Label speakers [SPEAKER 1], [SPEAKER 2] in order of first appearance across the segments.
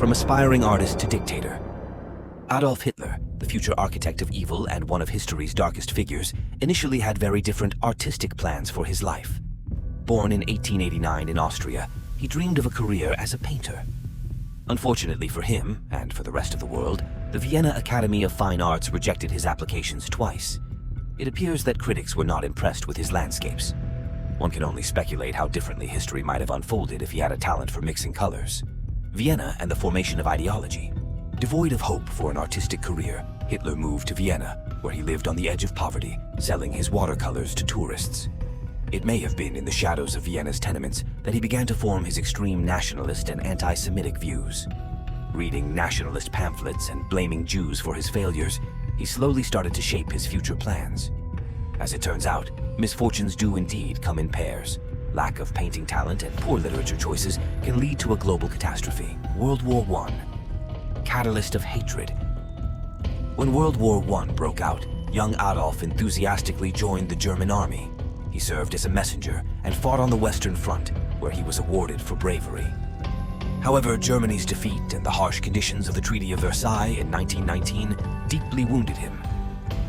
[SPEAKER 1] from aspiring artist to dictator. Adolf Hitler, the future architect of evil and one of history's darkest figures, initially had very different artistic plans for his life. Born in 1889 in Austria, he dreamed of a career as a painter. Unfortunately for him, and for the rest of the world, the Vienna Academy of Fine Arts rejected his applications twice. It appears that critics were not impressed with his landscapes. One can only speculate how differently history might have unfolded if he had a talent for mixing colors. Vienna and the formation of ideology. Devoid of hope for an artistic career, Hitler moved to Vienna, where he lived on the edge of poverty, selling his watercolors to tourists. It may have been in the shadows of Vienna's tenements that he began to form his extreme nationalist and anti-Semitic views. Reading nationalist pamphlets and blaming Jews for his failures, he slowly started to shape his future plans. As it turns out, misfortunes do indeed come in pairs. Lack of painting talent and poor literature choices can lead to a global catastrophe. World War I. Catalyst of hatred. When World War I broke out, young Adolf enthusiastically joined the German army. He served as a messenger and fought on the Western Front, where he was awarded for bravery. However, Germany's defeat and the harsh conditions of the Treaty of Versailles in 1919 deeply wounded him.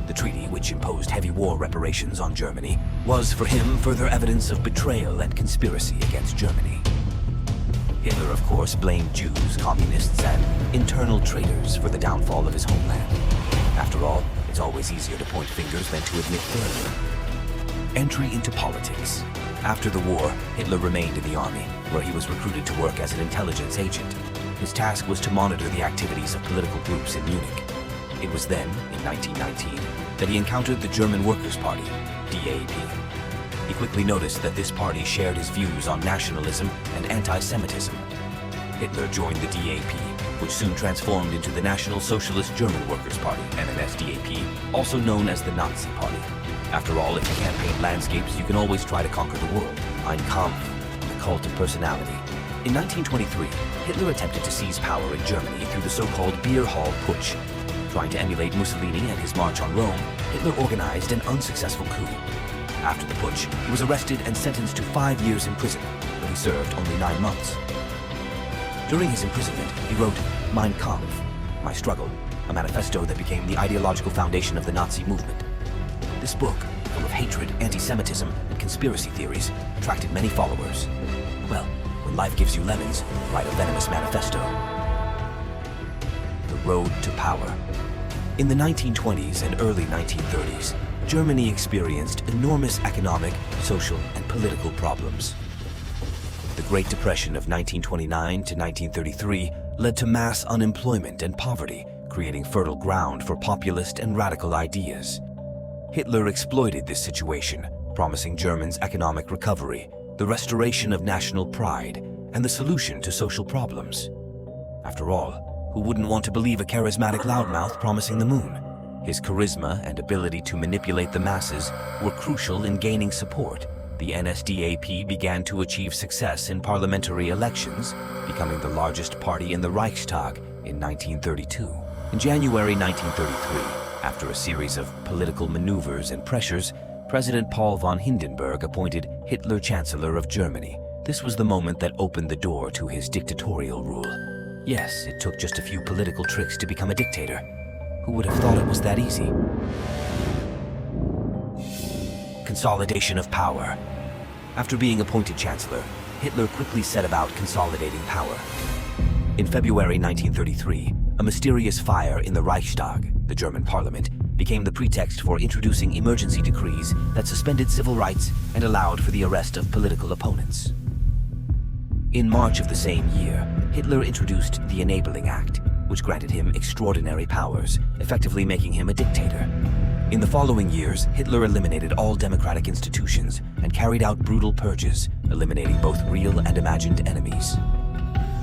[SPEAKER 1] The treaty, which imposed heavy war reparations on Germany, was for him further evidence of betrayal and conspiracy against Germany. Hitler, of course, blamed Jews, communists, and internal traitors for the downfall of his homeland. After all, it's always easier to point fingers than to admit failure. Entry into politics. After the war, Hitler remained in the army, where he was recruited to work as an intelligence agent. His task was to monitor the activities of political groups in Munich. It was then, in 1919, that he encountered the German Workers' Party, DAP. He quickly noticed that this party shared his views on nationalism and anti-Semitism. Hitler joined the DAP, which soon transformed into the National Socialist German Workers' Party, NSDAP, also known as the Nazi Party. After all, if you can't paint landscapes, you can always try to conquer the world. Ein Kampf, the cult of personality. In 1923, Hitler attempted to seize power in Germany through the so-called Beer Hall Putsch. Trying to emulate Mussolini and his march on Rome, Hitler organized an unsuccessful coup. After the putsch, he was arrested and sentenced to 5 years in prison, but he served only 9 months. During his imprisonment, he wrote Mein Kampf, My Struggle, a manifesto that became the ideological foundation of the Nazi movement. This book, full of hatred, anti-Semitism, and conspiracy theories, attracted many followers. Well, when life gives you lemons, write a venomous manifesto. The road to power. In the 1920s and early 1930s, Germany experienced enormous economic, social, and political problems. The Great Depression of 1929 to 1933 led to mass unemployment and poverty, creating fertile ground for populist and radical ideas. Hitler exploited this situation, promising Germans economic recovery, the restoration of national pride, and the solution to social problems. After all, who wouldn't want to believe a charismatic loudmouth promising the moon? His charisma and ability to manipulate the masses were crucial in gaining support. The NSDAP began to achieve success in parliamentary elections, becoming the largest party in the Reichstag in 1932. In January 1933, after a series of political maneuvers and pressures, President Paul von Hindenburg appointed Hitler Chancellor of Germany. This was the moment that opened the door to his dictatorial rule. Yes, it took just a few political tricks to become a dictator. Who would have thought it was that easy? Consolidation of power. After being appointed Chancellor, Hitler quickly set about consolidating power. In February 1933, a mysterious fire in the Reichstag, the German parliament, became the pretext for introducing emergency decrees that suspended civil rights and allowed for the arrest of political opponents. In March of the same year, Hitler introduced the Enabling Act, which granted him extraordinary powers, effectively making him a dictator. In the following years, Hitler eliminated all democratic institutions and carried out brutal purges, eliminating both real and imagined enemies.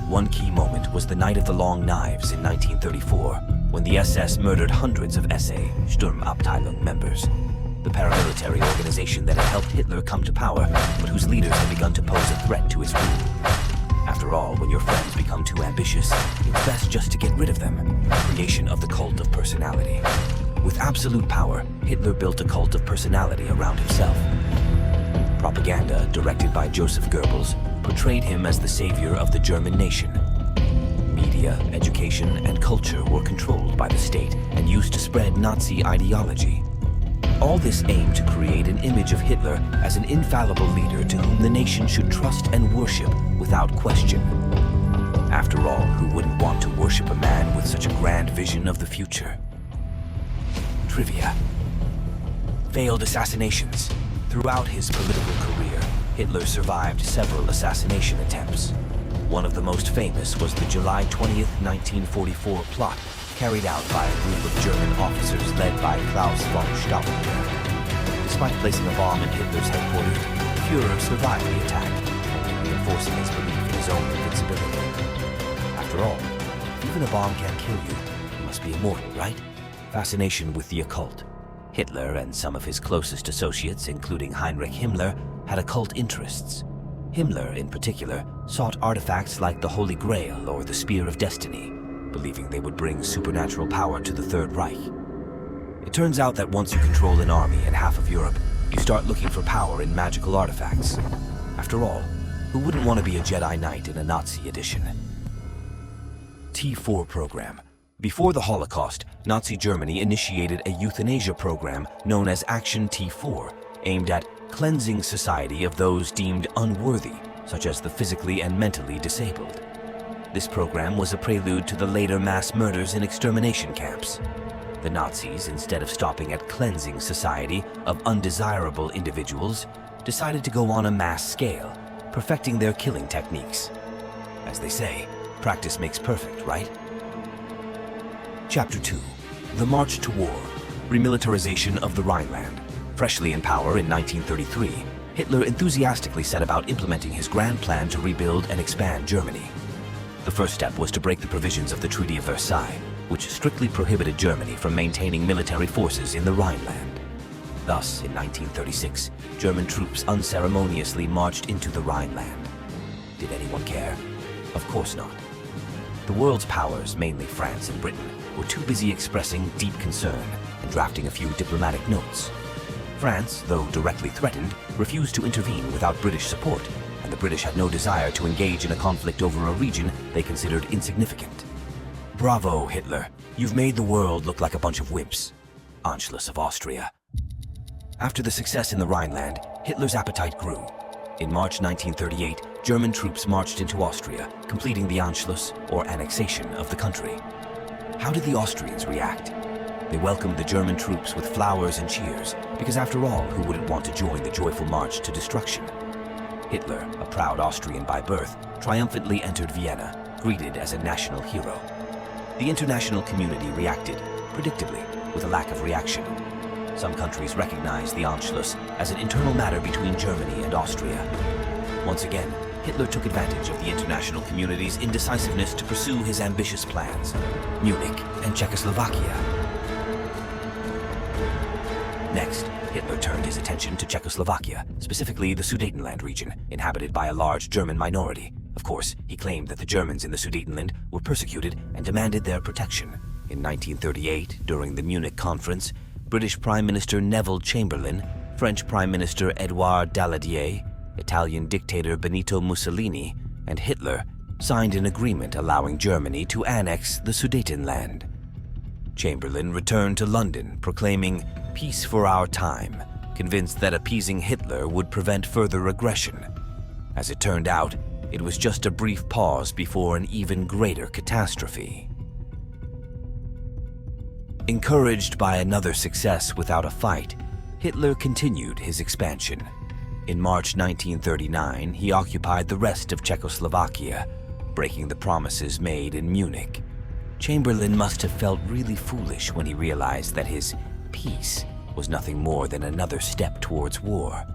[SPEAKER 1] One key moment was the Night of the Long Knives in 1934, when the SS murdered hundreds of SA, Sturmabteilung, members. The paramilitary organization that had helped Hitler come to power, but whose leaders had begun to pose a threat to his rule. After all, when your friends become too ambitious, it's best just to get rid of them. Creation of the cult of personality. With absolute power, Hitler built a cult of personality around himself. Propaganda, directed by Joseph Goebbels, portrayed him as the savior of the German nation. Media media, education, and culture were controlled by the state and used to spread Nazi ideology. All this aimed to create an image of Hitler as an infallible leader to whom the nation should trust and worship without question. After all, who wouldn't want to worship a man with such a grand vision of the future? Trivia. Failed assassinations. Throughout his political career, Hitler survived several assassination attempts. One of the most famous was the July 20th, 1944 plot carried out by a group of German officers led by Klaus von Stauffenberg. Despite placing a bomb in Hitler's headquarters, the Führer survived the attack, reinforcing his belief in his own invincibility. After all, even a bomb can't kill you. You must be immortal, right? Fascination with the occult. Hitler and some of his closest associates, including Heinrich Himmler, had occult interests. Himmler, in particular, sought artifacts like the Holy Grail or the Spear of Destiny, believing they would bring supernatural power to the Third Reich. It turns out that once you control an army and half of Europe, you start looking for power in magical artifacts. After all, who wouldn't want to be a Jedi Knight in a Nazi edition? T4 program. Before the Holocaust, Nazi Germany initiated a euthanasia program known as Action T4, aimed at cleansing society of those deemed unworthy, such as the physically and mentally disabled. This program was a prelude to the later mass murders in extermination camps. The Nazis, instead of stopping at cleansing society of undesirable individuals, decided to go on a mass scale, perfecting their killing techniques. As they say, practice makes perfect, right? Chapter 2. The March to War. Remilitarization of the Rhineland. Freshly in power in 1933, Hitler enthusiastically set about implementing his grand plan to rebuild and expand Germany. The first step was to break the provisions of the Treaty of Versailles, which strictly prohibited Germany from maintaining military forces in the Rhineland. Thus, in 1936, German troops unceremoniously marched into the Rhineland. Did anyone care? Of course not. The world's powers, mainly France and Britain, were too busy expressing deep concern and drafting a few diplomatic notes. France, though directly threatened, refused to intervene without British support, and the British had no desire to engage in a conflict over a region they considered insignificant. Bravo, Hitler. You've made the world look like a bunch of wimps. Anschluss of Austria. After the success in the Rhineland, Hitler's appetite grew. In March 1938, German troops marched into Austria, completing the Anschluss, or annexation, of the country. How did the Austrians react? They welcomed the German troops with flowers and cheers, because after all, who wouldn't want to join the joyful march to destruction? Hitler, a proud Austrian by birth, triumphantly entered Vienna, greeted as a national hero. The international community reacted, predictably, with a lack of reaction. Some countries recognized the Anschluss as an internal matter between Germany and Austria. Once again, Hitler took advantage of the international community's indecisiveness to pursue his ambitious plans: Munich and Czechoslovakia. Next, Hitler turned his attention to Czechoslovakia, specifically the Sudetenland region, inhabited by a large German minority. Of course, he claimed that the Germans in the Sudetenland were persecuted and demanded their protection. In 1938, during the Munich Conference, British Prime Minister Neville Chamberlain, French Prime Minister Édouard Daladier, Italian dictator Benito Mussolini, and Hitler signed an agreement allowing Germany to annex the Sudetenland. Chamberlain returned to London, proclaiming "Peace for our time," convinced that appeasing Hitler would prevent further aggression. As it turned out, it was just a brief pause before an even greater catastrophe. Encouraged by another success without a fight, Hitler continued his expansion. In March 1939, he occupied the rest of Czechoslovakia, breaking the promises made in Munich. Chamberlain must have felt really foolish when he realized that his peace was nothing more than another step towards war.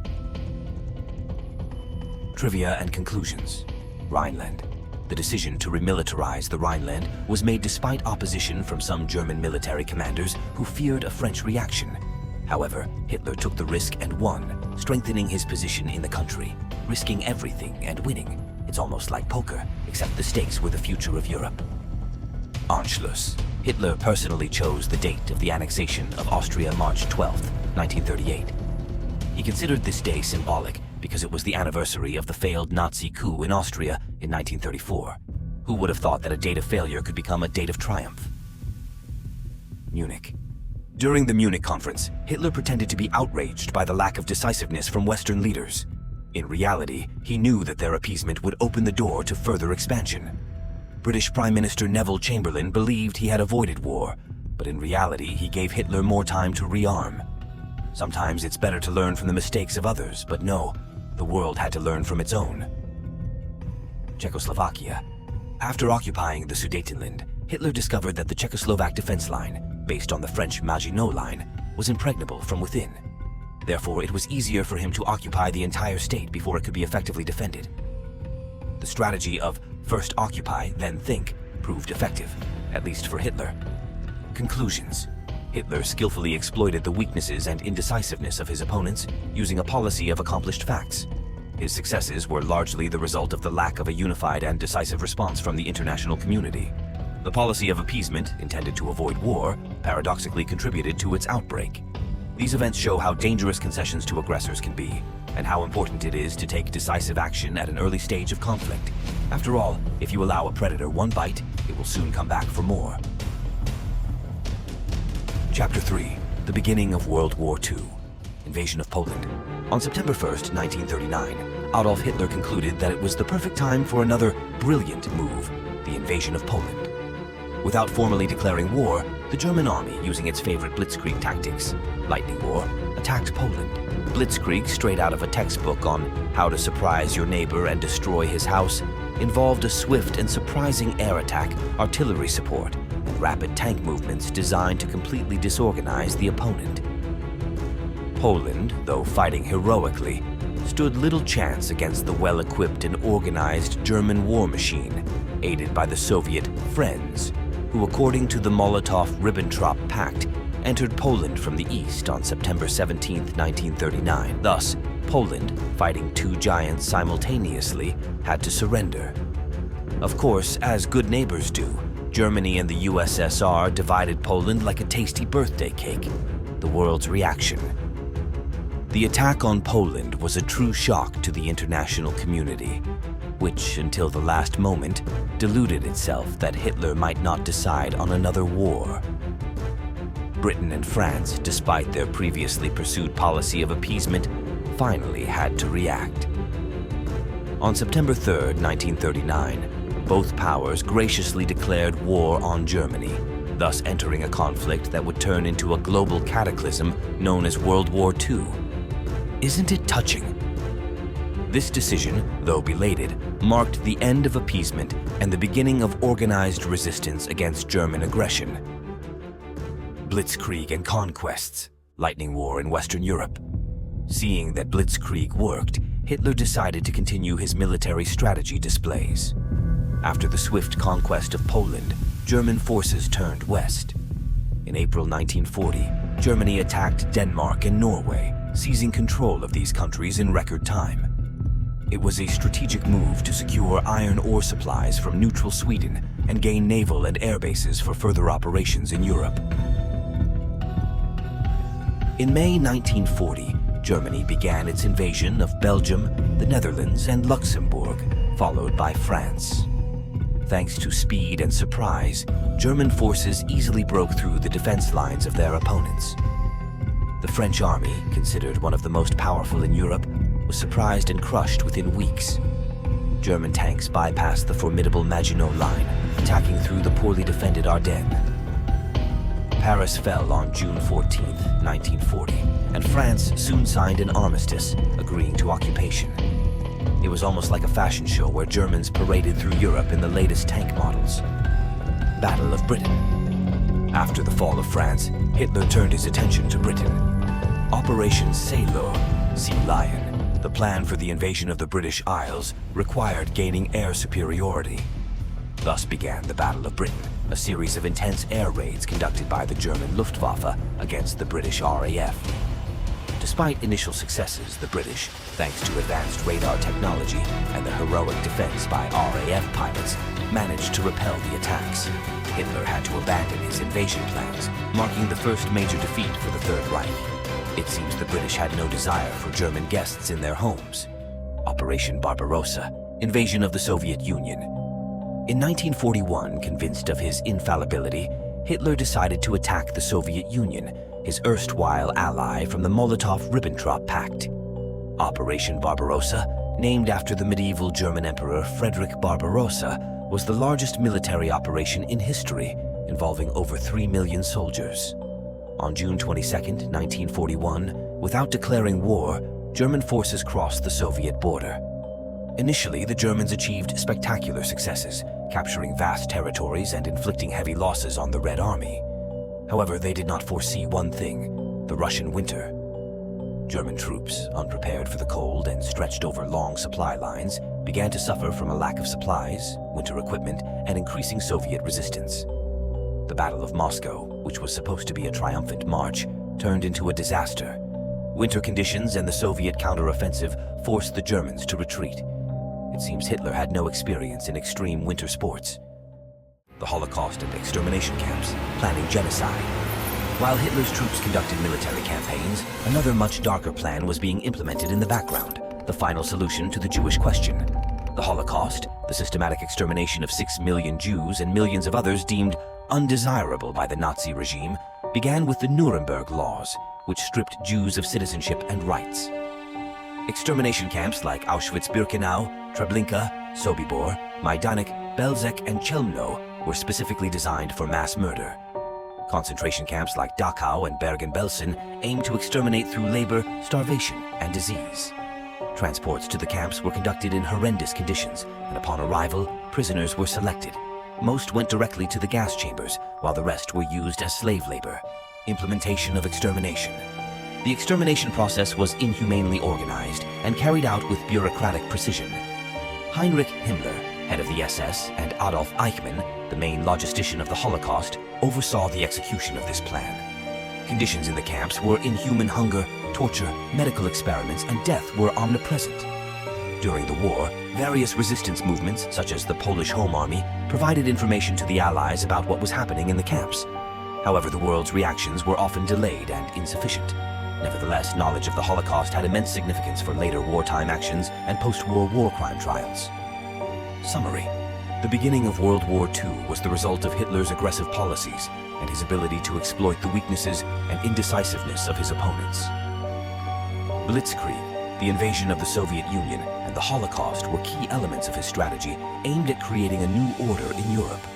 [SPEAKER 1] Trivia and conclusions. Rhineland. The decision to remilitarize the Rhineland was made despite opposition from some German military commanders who feared a French reaction. However, Hitler took the risk and won, strengthening his position in the country, risking everything and winning. It's almost like poker, except the stakes were the future of Europe. Anschluss. Hitler personally chose the date of the annexation of Austria, March 12, 1938. He considered this day symbolic because it was the anniversary of the failed Nazi coup in Austria in 1934. Who would have thought that a date of failure could become a date of triumph? Munich. During the Munich conference, Hitler pretended to be outraged by the lack of decisiveness from Western leaders. In reality, he knew that their appeasement would open the door to further expansion. British Prime Minister Neville Chamberlain believed he had avoided war, but in reality, he gave Hitler more time to rearm. Sometimes it's better to learn from the mistakes of others, but no, the world had to learn from its own. Czechoslovakia. After occupying the Sudetenland, Hitler discovered that the Czechoslovak defense line, based on the French Maginot Line, was impregnable from within. Therefore, it was easier for him to occupy the entire state before it could be effectively defended. The strategy of first occupy, then think proved effective, at least for Hitler. Conclusions. Hitler skillfully exploited the weaknesses and indecisiveness of his opponents, using a policy of accomplished facts. His successes were largely the result of the lack of a unified and decisive response from the international community. The policy of appeasement, intended to avoid war, paradoxically contributed to its outbreak. These events show how dangerous concessions to aggressors can be, and how important it is to take decisive action at an early stage of conflict. After all, if you allow a predator one bite, it will soon come back for more. Chapter 3. The beginning of World War II. Invasion of Poland. On September 1st, 1939, Adolf Hitler concluded that it was the perfect time for another brilliant move, the invasion of Poland. Without formally declaring war, the German army, using its favorite Blitzkrieg tactics, lightning war, attacked Poland. Blitzkrieg, straight out of a textbook on how to surprise your neighbor and destroy his house, involved a swift and surprising air attack, artillery support, and rapid tank movements designed to completely disorganize the opponent. Poland, though fighting heroically, stood little chance against the well-equipped and organized German war machine, aided by the Soviet Friends, who, according to the Molotov-Ribbentrop Pact, entered Poland from the east on September 17, 1939. Thus, Poland, fighting two giants simultaneously, had to surrender. Of course, as good neighbors do, Germany and the USSR divided Poland like a tasty birthday cake, the world's reaction. The attack on Poland was a true shock to the international community, which, until the last moment, deluded itself that Hitler might not decide on another war. Britain and France, despite their previously pursued policy of appeasement, finally had to react. On September 3, 1939, both powers graciously declared war on Germany, thus entering a conflict that would turn into a global cataclysm known as World War II. Isn't it touching? This decision, though belated, marked the end of appeasement and the beginning of organized resistance against German aggression. Blitzkrieg and conquests, lightning war in Western Europe. Seeing that Blitzkrieg worked, Hitler decided to continue his military strategy displays. After the swift conquest of Poland, German forces turned west. In April 1940, Germany attacked Denmark and Norway, seizing control of these countries in record time. It was a strategic move to secure iron ore supplies from neutral Sweden and gain naval and air bases for further operations in Europe. In May 1940, Germany began its invasion of Belgium, the Netherlands, and Luxembourg, followed by France. Thanks to speed and surprise, German forces easily broke through the defense lines of their opponents. The French army, considered one of the most powerful in Europe, was surprised and crushed within weeks. German tanks bypassed the formidable Maginot Line, attacking through the poorly defended Ardennes. Paris fell on June 14, 1940, and France soon signed an armistice, agreeing to occupation. It was almost like a fashion show where Germans paraded through Europe in the latest tank models. Battle of Britain. After the fall of France, Hitler turned his attention to Britain. Operation Sailor, Sea Lion, the plan for the invasion of the British Isles, required gaining air superiority. Thus began the Battle of Britain, a series of intense air raids conducted by the German Luftwaffe against the British RAF. Despite initial successes, the British, thanks to advanced radar technology and the heroic defense by RAF pilots, managed to repel the attacks. Hitler had to abandon his invasion plans, marking the first major defeat for the Third Reich. It seems the British had no desire for German guests in their homes. Operation Barbarossa, invasion of the Soviet Union. In 1941, convinced of his infallibility, Hitler decided to attack the Soviet Union, his erstwhile ally from the Molotov-Ribbentrop Pact. Operation Barbarossa, named after the medieval German Emperor Frederick Barbarossa, was the largest military operation in history, involving over 3 million soldiers. On June 22, 1941, without declaring war, German forces crossed the Soviet border. Initially, the Germans achieved spectacular successes, capturing vast territories and inflicting heavy losses on the Red Army. However, they did not foresee one thing: the Russian winter. German troops, unprepared for the cold and stretched over long supply lines, began to suffer from a lack of supplies, winter equipment, and increasing Soviet resistance. The Battle of Moscow, which was supposed to be a triumphant march, turned into a disaster. Winter conditions and the Soviet counteroffensive forced the Germans to retreat. It seems Hitler had no experience in extreme winter sports. The Holocaust and extermination camps, planning genocide. While Hitler's troops conducted military campaigns, another much darker plan was being implemented in the background, the final solution to the Jewish question. The Holocaust, the systematic extermination of 6 million Jews and millions of others deemed undesirable by the Nazi regime, began with the Nuremberg Laws, which stripped Jews of citizenship and rights. Extermination camps like Auschwitz-Birkenau, Treblinka, Sobibor, Majdanek, Belzec, and Chelmno were specifically designed for mass murder. Concentration camps like Dachau and Bergen-Belsen aimed to exterminate through labor, starvation, and disease. Transports to the camps were conducted in horrendous conditions, and upon arrival, prisoners were selected. Most went directly to the gas chambers, while the rest were used as slave labor. Implementation of extermination. The extermination process was inhumanely organized and carried out with bureaucratic precision. Heinrich Himmler, head of the SS, and Adolf Eichmann, the main logistician of the Holocaust, oversaw the execution of this plan. Conditions in the camps were inhuman hunger, torture, medical experiments, and death were omnipresent. During the war, various resistance movements, such as the Polish Home Army, provided information to the Allies about what was happening in the camps. However, the world's reactions were often delayed and insufficient. Nevertheless, knowledge of the Holocaust had immense significance for later wartime actions and post-war war crime trials. Summary. The beginning of World War II was the result of Hitler's aggressive policies and his ability to exploit the weaknesses and indecisiveness of his opponents. Blitzkrieg, the invasion of the Soviet Union, and the Holocaust were key elements of his strategy aimed at creating a new order in Europe.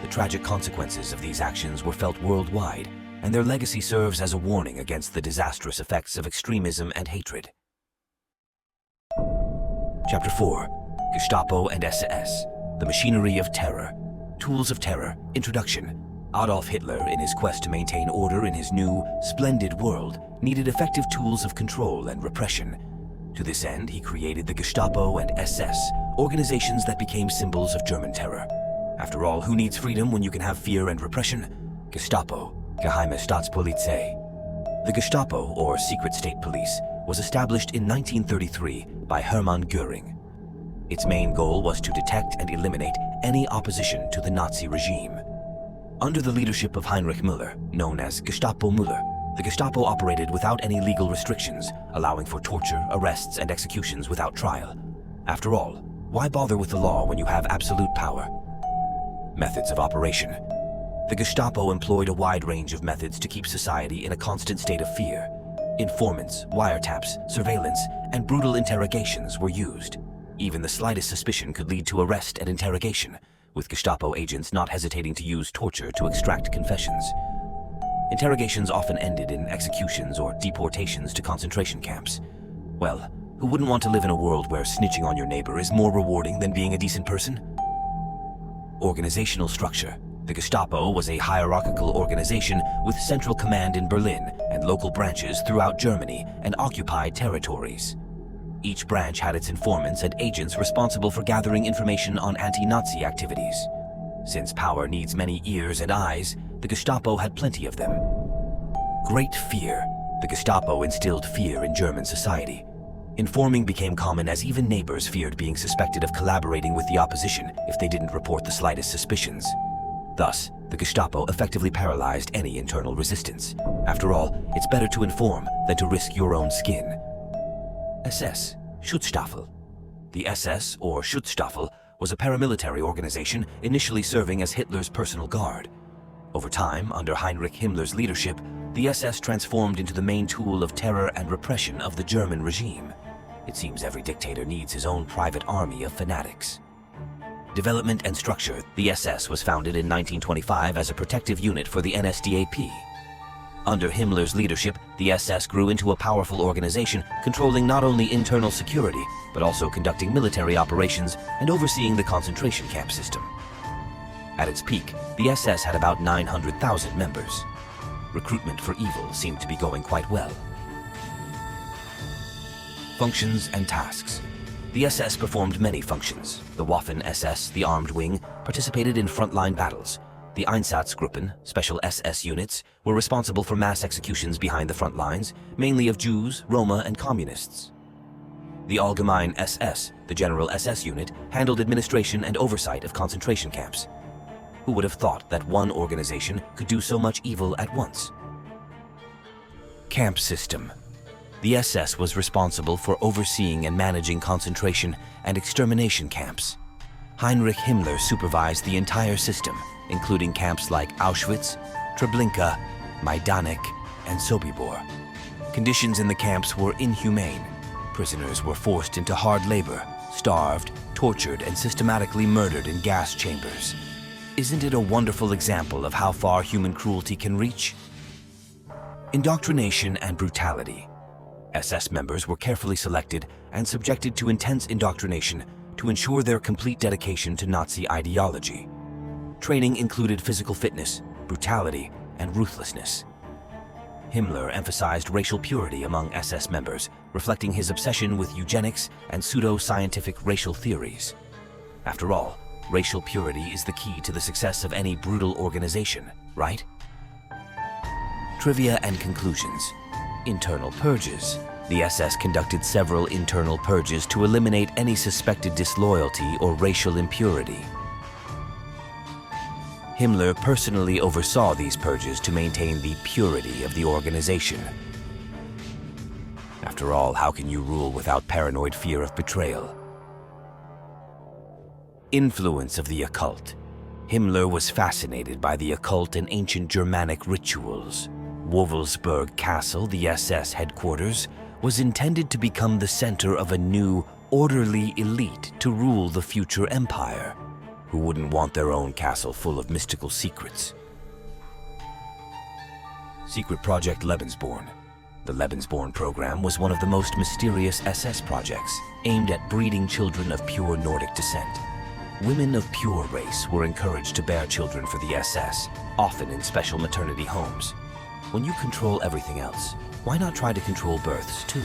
[SPEAKER 1] The tragic consequences of these actions were felt worldwide, and their legacy serves as a warning against the disastrous effects of extremism and hatred. Chapter 4. Gestapo and SS. The Machinery of Terror. Tools of Terror. Introduction. Adolf Hitler, in his quest to maintain order in his new, splendid world, needed effective tools of control and repression. To this end, he created the Gestapo and SS, organizations that became symbols of German terror. After all, who needs freedom when you can have fear and repression? Gestapo, Geheime Staatspolizei. The Gestapo, or Secret State Police, was established in 1933 by Hermann Göring. Its main goal was to detect and eliminate any opposition to the Nazi regime. Under the leadership of Heinrich Müller, known as Gestapo Müller, the Gestapo operated without any legal restrictions, allowing for torture, arrests, and executions without trial. After all, why bother with the law when you have absolute power? Methods of operation. The Gestapo employed a wide range of methods to keep society in a constant state of fear. Informants, wiretaps, surveillance, and brutal interrogations were used. Even the slightest suspicion could lead to arrest and interrogation, with Gestapo agents not hesitating to use torture to extract confessions. Interrogations often ended in executions or deportations to concentration camps. Well, who wouldn't want to live in a world where snitching on your neighbor is more rewarding than being a decent person? Organizational structure. The Gestapo was a hierarchical organization with central command in Berlin and local branches throughout Germany and occupied territories. Each branch had its informants and agents responsible for gathering information on anti-Nazi activities. Since power needs many ears and eyes, the Gestapo had plenty of them. Great fear. The Gestapo instilled fear in German society. Informing became common as even neighbors feared being suspected of collaborating with the opposition if they didn't report the slightest suspicions. Thus, the Gestapo effectively paralyzed any internal resistance. After all, it's better to inform than to risk your own skin. SS, Schutzstaffel. The SS, or Schutzstaffel, was a paramilitary organization initially serving as Hitler's personal guard. Over time, under Heinrich Himmler's leadership, the SS transformed into the main tool of terror and repression of the German regime. It seems every dictator needs his own private army of fanatics. Development and structure: the SS was founded in 1925 as a protective unit for the NSDAP. Under Himmler's leadership, the SS grew into a powerful organization controlling not only internal security, but also conducting military operations and overseeing the concentration camp system. At its peak, the SS had about 900,000 members. Recruitment for evil seemed to be going quite well. Functions and tasks. The SS performed many functions. The Waffen-SS, the armed wing, participated in frontline battles. The Einsatzgruppen, special SS units, were responsible for mass executions behind the front lines, mainly of Jews, Roma, and Communists. The Allgemeine SS, the general SS unit, handled administration and oversight of concentration camps. Who would have thought that one organization could do so much evil at once? Camp system. The SS was responsible for overseeing and managing concentration and extermination camps. Heinrich Himmler supervised the entire system, including camps like Auschwitz, Treblinka, Majdanek, and Sobibor. Conditions in the camps were inhumane. Prisoners were forced into hard labor, starved, tortured, and systematically murdered in gas chambers. Isn't it a wonderful example of how far human cruelty can reach? Indoctrination and brutality. SS members were carefully selected and subjected to intense indoctrination to ensure their complete dedication to Nazi ideology. Training included physical fitness, brutality, and ruthlessness. Himmler emphasized racial purity among SS members, reflecting his obsession with eugenics and pseudo-scientific racial theories. After all, racial purity is the key to the success of any brutal organization, right? Trivia and conclusions. Internal purges. The SS conducted several internal purges to eliminate any suspected disloyalty or racial impurity. Himmler personally oversaw these purges to maintain the purity of the organization. After all, how can you rule without paranoid fear of betrayal? Influence of the occult. Himmler was fascinated by the occult and ancient Germanic rituals. Wewelsburg Castle, the SS headquarters, was intended to become the center of a new, orderly elite to rule the future empire. Who wouldn't want their own castle full of mystical secrets? Secret Project Lebensborn. The Lebensborn program was one of the most mysterious SS projects, aimed at breeding children of pure Nordic descent. Women of pure race were encouraged to bear children for the SS, often in special maternity homes. When you control everything else, why not try to control births too?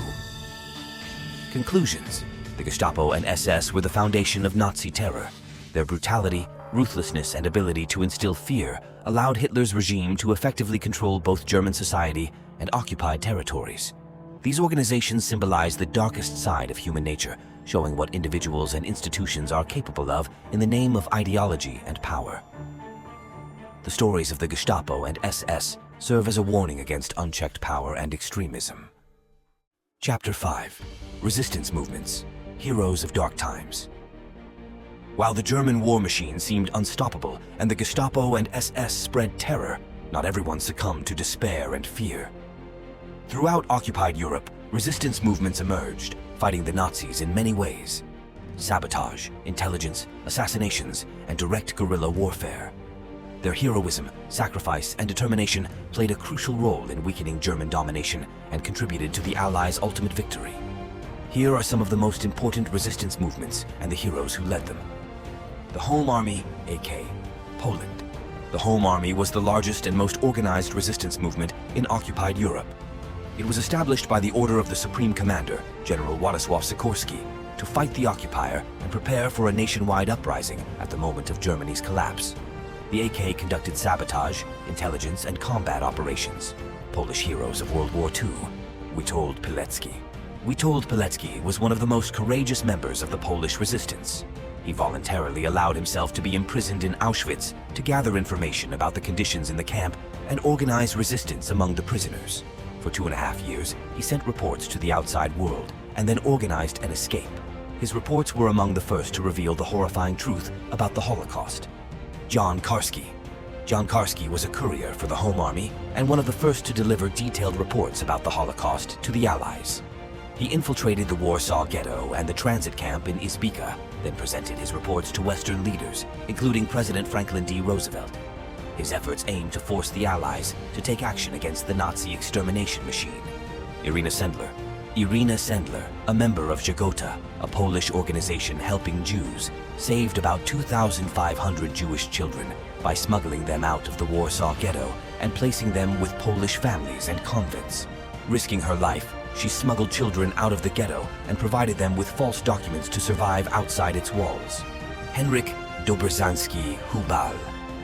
[SPEAKER 1] Conclusions. The Gestapo and SS were the foundation of Nazi terror. Their brutality, ruthlessness, and ability to instill fear allowed Hitler's regime to effectively control both German society and occupied territories. These organizations symbolize the darkest side of human nature, showing what individuals and institutions are capable of in the name of ideology and power. The stories of the Gestapo and SS serve as a warning against unchecked power and extremism. Chapter 5. Resistance Movements. Heroes of Dark Times. While the German war machine seemed unstoppable and the Gestapo and SS spread terror, not everyone succumbed to despair and fear. Throughout occupied Europe, resistance movements emerged, fighting the Nazis in many ways. Sabotage, intelligence, assassinations, and direct guerrilla warfare. Their heroism, sacrifice, and determination played a crucial role in weakening German domination and contributed to the Allies' ultimate victory. Here are some of the most important resistance movements and the heroes who led them. The Home Army, aka Poland. The Home Army was the largest and most organized resistance movement in occupied Europe. It was established by the order of the Supreme Commander, General Władysław Sikorski, to fight the occupier and prepare for a nationwide uprising at the moment of Germany's collapse. The AK conducted sabotage, intelligence, and combat operations. Polish heroes of World War II. Witold Pilecki. Witold Pilecki was one of the most courageous members of the Polish resistance. He voluntarily allowed himself to be imprisoned in Auschwitz to gather information about the conditions in the camp and organize resistance among the prisoners. For 2.5 years, he sent reports to the outside world and then organized an escape. His reports were among the first to reveal the horrifying truth about the Holocaust. John Karski. John Karski was a courier for the Home Army and one of the first to deliver detailed reports about the Holocaust to the Allies. He infiltrated the Warsaw Ghetto and the transit camp in Izbica, then presented his reports to Western leaders, including President Franklin D. Roosevelt. His efforts aimed to force the Allies to take action against the Nazi extermination machine. Irina Sendler. Irina Sendler, a member of Żegota, a Polish organization helping Jews, saved about 2,500 Jewish children by smuggling them out of the Warsaw Ghetto and placing them with Polish families and convents. Risking her life, she smuggled children out of the ghetto and provided them with false documents to survive outside its walls. Henryk Dobrzański Hubal.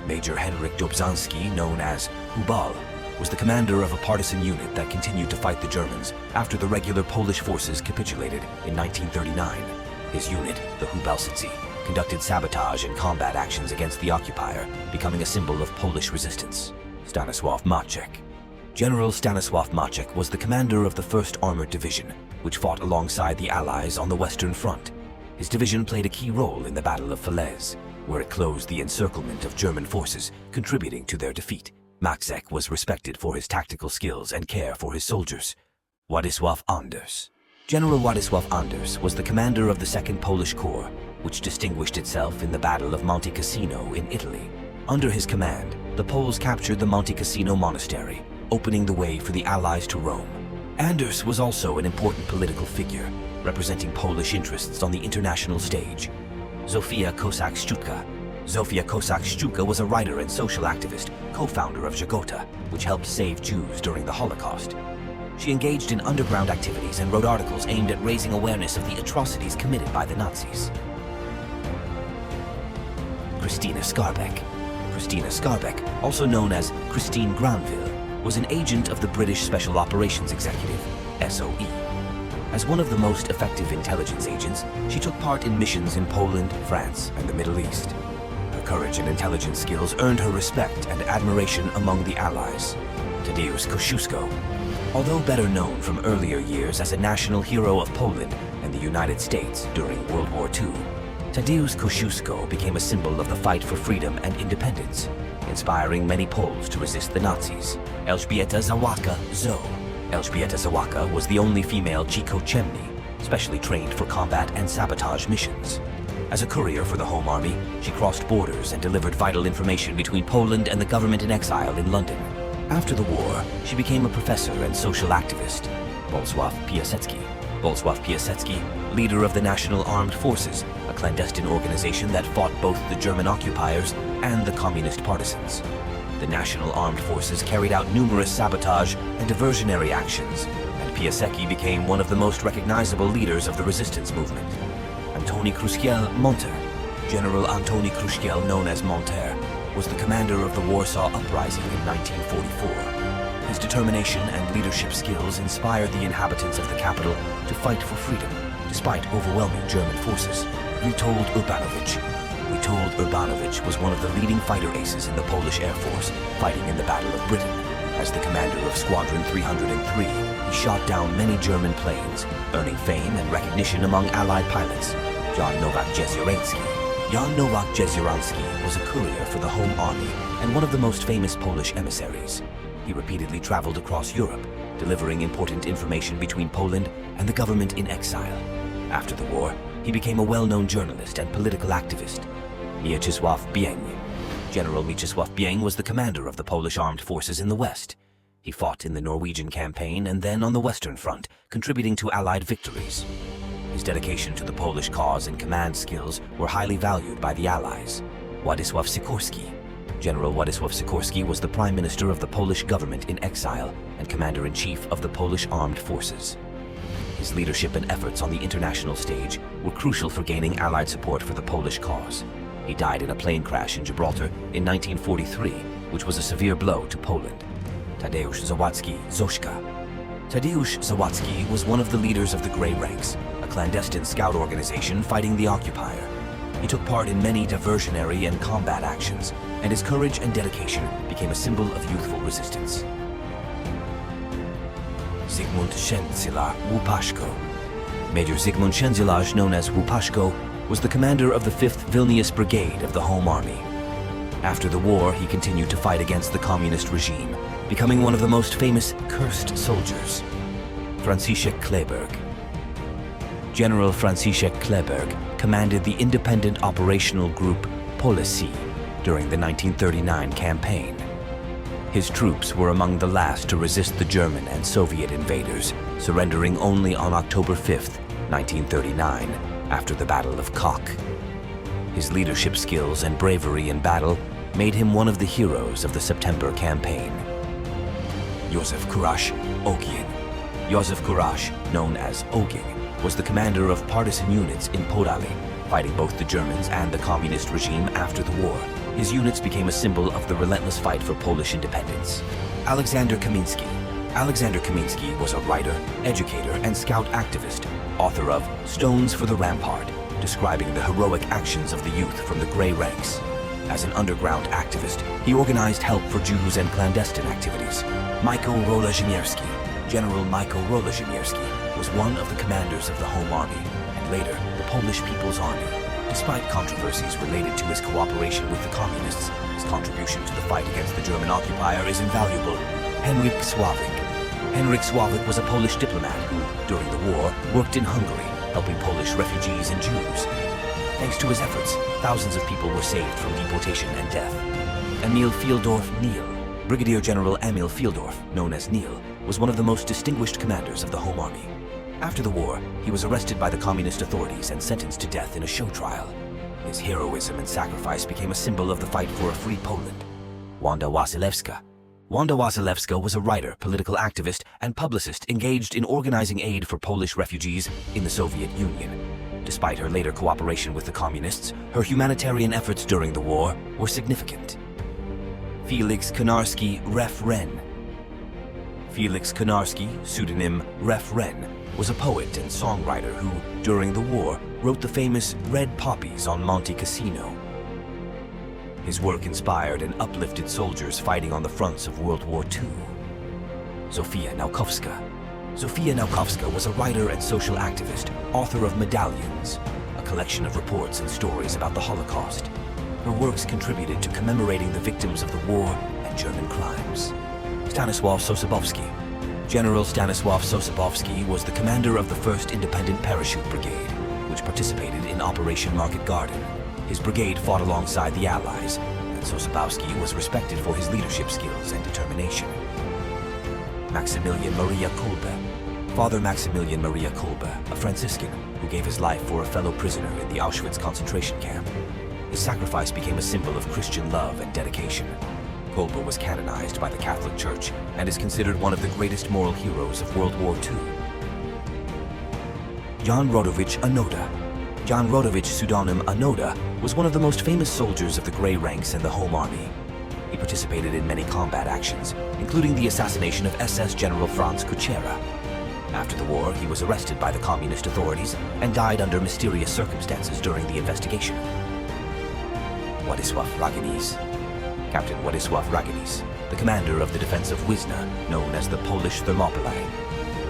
[SPEAKER 1] Major Henryk Dobrzański, known as Hubal, was the commander of a partisan unit that continued to fight the Germans after the regular Polish forces capitulated in 1939. His unit, the Hubalscy, conducted sabotage and combat actions against the occupier, becoming a symbol of Polish resistance. Stanisław Maciek. General Stanisław Maciek was the commander of the 1st Armored Division, which fought alongside the Allies on the Western Front. His division played a key role in the Battle of Falaise, where it closed the encirclement of German forces, contributing to their defeat. Maciek was respected for his tactical skills and care for his soldiers. Władysław Anders. General Władysław Anders was the commander of the 2nd Polish Corps, which distinguished itself in the Battle of Monte Cassino in Italy. Under his command, the Poles captured the Monte Cassino monastery, opening the way for the Allies to Rome. Anders was also an important political figure, representing Polish interests on the international stage. Zofia Kosak-Szczutka. Zofia Kosak-Szczutka was a writer and social activist, co-founder of Żegota, which helped save Jews during the Holocaust. She engaged in underground activities and wrote articles aimed at raising awareness of the atrocities committed by the Nazis. Christina Skarbek. Christina Skarbek, also known as Christine Granville, was an agent of the British Special Operations Executive, SOE. As one of the most effective intelligence agents, she took part in missions in Poland, France, and the Middle East. Her courage and intelligence skills earned her respect and admiration among the Allies. Tadeusz Kościuszko. Although better known from earlier years as a national hero of Poland and the United States during World War II, Tadeusz Kościuszko became a symbol of the fight for freedom and independence, inspiring many Poles to resist the Nazis. Elżbieta Zawacka Zo. Elżbieta Zawacka was the only female Chico Chemni, specially trained for combat and sabotage missions. As a courier for the Home Army, she crossed borders and delivered vital information between Poland and the government in exile in London. After the war, she became a professor and social activist. Bolesław Piasecki. Bolesław Piasecki, leader of the National Armed Forces, a clandestine organization that fought both the German occupiers and the communist partisans. The National Armed Forces carried out numerous sabotage and diversionary actions, and Piasecki became one of the most recognizable leaders of the resistance movement. Antoni Kruskiel Monter. General Antoni Kruskiel, known as Monter, was the commander of the Warsaw Uprising in 1944. His determination and leadership skills inspired the inhabitants of the capital to fight for freedom, despite overwhelming German forces. Witold Urbanowicz. Witold Urbanowicz was one of the leading fighter aces in the Polish Air Force, fighting in the Battle of Britain. As the commander of Squadron 303, he shot down many German planes, earning fame and recognition among Allied pilots. Jan Nowak Jeziorański. Jan Nowak Jeziorański was a courier for the Home Army and one of the most famous Polish emissaries. He repeatedly traveled across Europe, delivering important information between Poland and the government in exile. After the war, he became a well-known journalist and political activist. Mieczysław Bień. General Mieczysław Bień was the commander of the Polish armed forces in the West. He fought in the Norwegian campaign and then on the Western Front, contributing to Allied victories. His dedication to the Polish cause and command skills were highly valued by the Allies. Władysław Sikorski. General Władysław Sikorski was the Prime Minister of the Polish government in exile and Commander-in-Chief of the Polish Armed Forces. His leadership and efforts on the international stage were crucial for gaining Allied support for the Polish cause. He died in a plane crash in Gibraltar in 1943, which was a severe blow to Poland. Tadeusz Zawadzki Zośka. Tadeusz Zawadzki was one of the leaders of the Grey Ranks, a clandestine scout organization fighting the occupier. He took part in many diversionary and combat actions, and his courage and dedication became a symbol of youthful resistance. Zygmunt Szczęsny Łupaszko. Major Zygmunt Chenzilaj, known as Łupaszko, was the commander of the 5th Vilnius Brigade of the Home Army. After the war, he continued to fight against the communist regime, becoming one of the most famous cursed soldiers. Franciszek Kleberg. General Franciszek Kleberg commanded the independent operational group Policy during the 1939 campaign. His troops were among the last to resist the German and Soviet invaders, surrendering only on October 5, 1939, after the Battle of Koch. His leadership skills and bravery in battle made him one of the heroes of the September campaign. Józef Kuráš, Ogień. Józef Kuráš, known as Ogień, was the commander of partisan units in Podhale, fighting both the Germans and the communist regime after the war. His units became a symbol of the relentless fight for Polish independence. Alexander Kamiński. Alexander Kamiński was a writer, educator, and scout activist, author of Stones for the Rampart, describing the heroic actions of the youth from the Grey Ranks. As an underground activist, he organized help for Jews and clandestine activities. Michael Rolozimierski. General Michael Rolozimierski was one of the commanders of the Home Army, and later the Polish People's Army. Despite controversies related to his cooperation with the communists, his contribution to the fight against the German occupier is invaluable. Henryk Sławik. Henryk Sławik was a Polish diplomat who, during the war, worked in Hungary, helping Polish refugees and Jews. Thanks to his efforts, thousands of people were saved from deportation and death. Emil Fieldorf Neil. Brigadier General Emil Fieldorf, known as Neil, was one of the most distinguished commanders of the Home Army. After the war, he was arrested by the communist authorities and sentenced to death in a show trial. His heroism and sacrifice became a symbol of the fight for a free Poland. Wanda Wasilewska. Wanda Wasilewska was a writer, political activist, and publicist engaged in organizing aid for Polish refugees in the Soviet Union. Despite her later cooperation with the communists, her humanitarian efforts during the war were significant. Felix Konarski Ref Ren. Felix Konarski, pseudonym Ref Ren, was a poet and songwriter who, during the war, wrote the famous Red Poppies on Monte Cassino. His work inspired and uplifted soldiers fighting on the fronts of World War II. Zofia Naukowska. Zofia Naukowska was a writer and social activist, author of Medallions, a collection of reports and stories about the Holocaust. Her works contributed to commemorating the victims of the war and German crimes. Stanisław Sosabowski. General Stanisław Sosabowski was the commander of the 1st Independent Parachute Brigade, which participated in Operation Market Garden. His brigade fought alongside the Allies, and Sosabowski was respected for his leadership skills and determination. Maximilian Maria Kolbe. Father Maximilian Maria Kolbe, a Franciscan who gave his life for a fellow prisoner in the Auschwitz concentration camp. His sacrifice became a symbol of Christian love and dedication. Kolbe was canonized by the Catholic Church and is considered one of the greatest moral heroes of World War II. Jan Rodowicz Anoda. Jan Rodowicz, pseudonym Anoda, was one of the most famous soldiers of the Grey Ranks and the Home Army. He participated in many combat actions, including the assassination of SS General Franz Kuchera. After the war, he was arrested by the communist authorities and died under mysterious circumstances during the investigation. Władysław Raganisz. Captain Władysław Raganisz, the commander of the defense of Wisna, known as the Polish Thermopylae.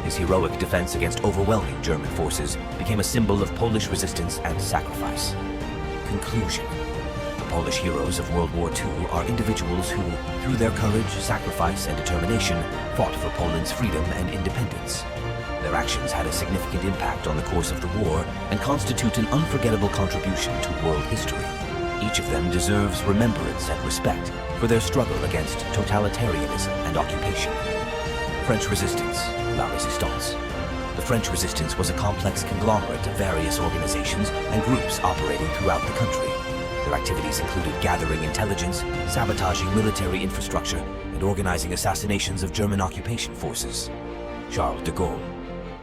[SPEAKER 1] His heroic defense against overwhelming German forces became a symbol of Polish resistance and sacrifice. Conclusion. The Polish heroes of World War II are individuals who, through their courage, sacrifice, and determination, fought for Poland's freedom and independence. Their actions had a significant impact on the course of the war and constitute an unforgettable contribution to world history. Each of them deserves remembrance and respect for their struggle against totalitarianism and occupation. French resistance, La Résistance. The French resistance was a complex conglomerate of various organizations and groups operating throughout the country. Their activities included gathering intelligence, sabotaging military infrastructure, and organizing assassinations of German occupation forces. Charles de Gaulle.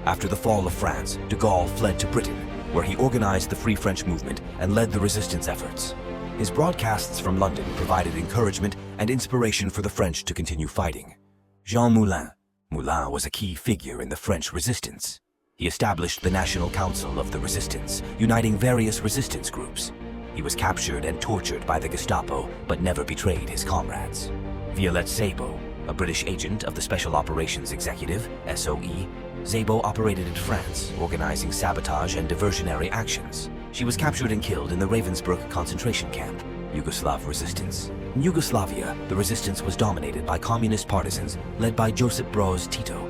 [SPEAKER 1] After the fall of France, de Gaulle fled to Britain, where he organized the Free French movement and led the resistance efforts. His broadcasts from London provided encouragement and inspiration for the French to continue fighting. Jean Moulin. Moulin was a key figure in the French resistance. He established the National Council of the Resistance, uniting various resistance groups. He was captured and tortured by the Gestapo, but never betrayed his comrades. Violette Sabo, a British agent of the Special Operations Executive, SOE, Szabo operated in France, organizing sabotage and diversionary actions. She was captured and killed in the Ravensbrück concentration camp. Yugoslav resistance. In Yugoslavia, the resistance was dominated by communist partisans led by Josip Broz Tito.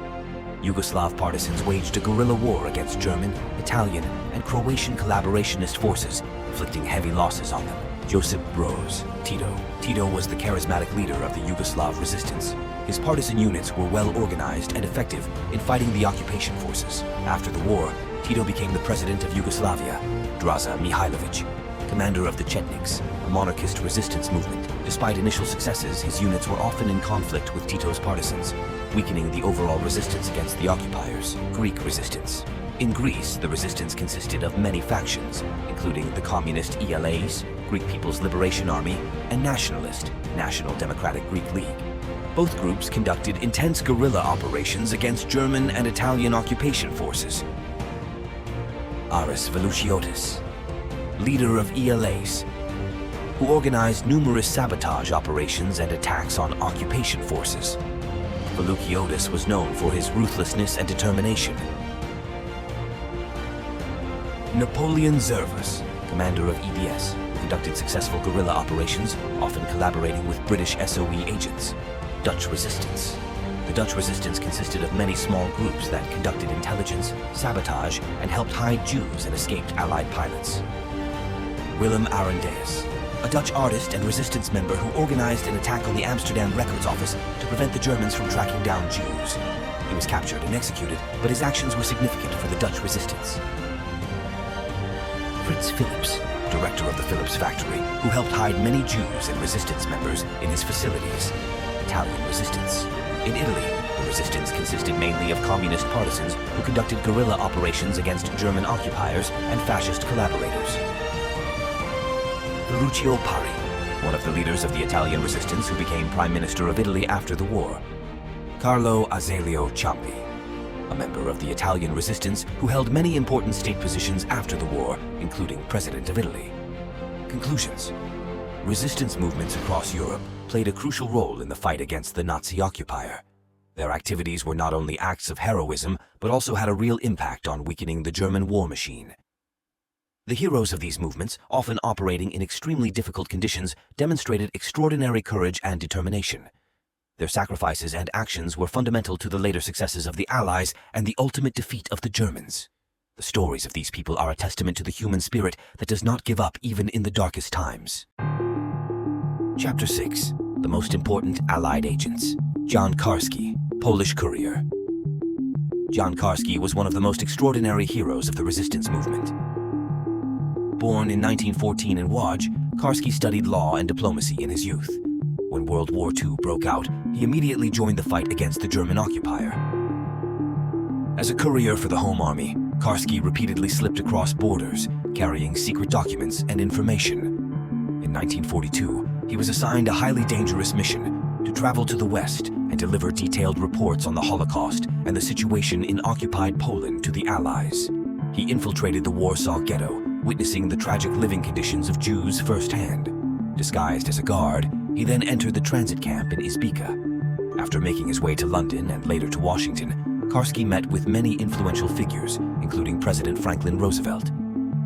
[SPEAKER 1] Yugoslav partisans waged a guerrilla war against German, Italian, and Croatian collaborationist forces, inflicting heavy losses on them. Josip Broz Tito. Tito was the charismatic leader of the Yugoslav resistance. His partisan units were well organized and effective in fighting the occupation forces. After the war, Tito became the president of Yugoslavia, Draza Mihailović, commander of the Chetniks, a monarchist resistance movement. Despite initial successes, his units were often in conflict with Tito's partisans, weakening the overall resistance against the occupiers. Greek resistance. In Greece, the resistance consisted of many factions, including the communist ELAs, Greek People's Liberation Army, and nationalist, National Democratic Greek League. Both groups conducted intense guerrilla operations against German and Italian occupation forces. Aris Velouchiotis, leader of ELAs, who organized numerous sabotage operations and attacks on occupation forces. Velouchiotis was known for his ruthlessness and determination. Napoleon Zervas, commander of EDS, who conducted successful guerrilla operations, often collaborating with British SOE agents. Dutch resistance. The Dutch resistance consisted of many small groups that conducted intelligence, sabotage, and helped hide Jews and escaped Allied pilots. Willem Arendeus, a Dutch artist and resistance member who organized an attack on the Amsterdam Records Office to prevent the Germans from tracking down Jews. He was captured and executed, but his actions were significant for the Dutch resistance. Fritz Philips, director of the Philips factory, who helped hide many Jews and resistance members in his facilities. Italian resistance. In Italy, the resistance consisted mainly of communist partisans who conducted guerrilla operations against German occupiers and fascist collaborators. Ferruccio Pari, one of the leaders of the Italian resistance who became Prime Minister of Italy after the war. Carlo Azeglio Ciampi, a member of the Italian resistance who held many important state positions after the war, including President of Italy. Conclusions. Resistance movements across Europe played a crucial role in the fight against the Nazi occupier. Their activities were not only acts of heroism, but also had a real impact on weakening the German war machine. The heroes of these movements, often operating in extremely difficult conditions, demonstrated extraordinary courage and determination. Their sacrifices and actions were fundamental to the later successes of the Allies and the ultimate defeat of the Germans. The stories of these people are a testament to the human spirit that does not give up even in the darkest times. Chapter 6. The most important Allied agents. Jan Karski, Polish courier. Jan Karski was one of the most extraordinary heroes of the resistance movement. Born in 1914 in Łódź, Karski studied law and diplomacy in his youth. When World War II broke out, he immediately joined the fight against the German occupier. As a courier for the Home Army, Karski repeatedly slipped across borders, carrying secret documents and information. In 1942, he was assigned a highly dangerous mission to travel to the West and deliver detailed reports on the Holocaust and the situation in occupied Poland to the Allies. He infiltrated the Warsaw Ghetto, witnessing the tragic living conditions of Jews firsthand. Disguised as a guard, he then entered the transit camp in Izbica. After making his way to London and later to Washington, Karski met with many influential figures, including President Franklin Roosevelt.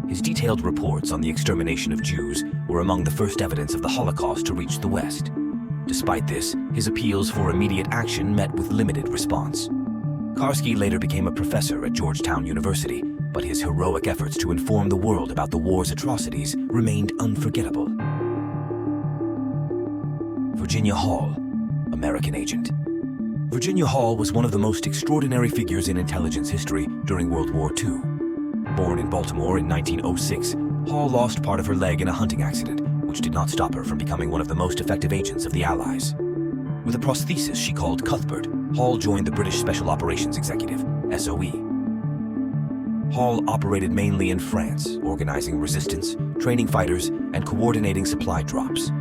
[SPEAKER 1] His detailed reports on the extermination of Jews were among the first evidence of the Holocaust to reach the West. Despite this, his appeals for immediate action met with limited response. Karski later became a professor at Georgetown University, but his heroic efforts to inform the world about the war's atrocities remained unforgettable. Virginia Hall, American agent. Virginia Hall was one of the most extraordinary figures in intelligence history during World War II. Born in Baltimore in 1906, Hall lost part of her leg in a hunting accident, which did not stop her from becoming one of the most effective agents of the Allies. With a prosthesis she called Cuthbert, Hall joined the British Special Operations Executive, SOE. Hall operated mainly in France, organizing resistance, training fighters, and coordinating supply drops.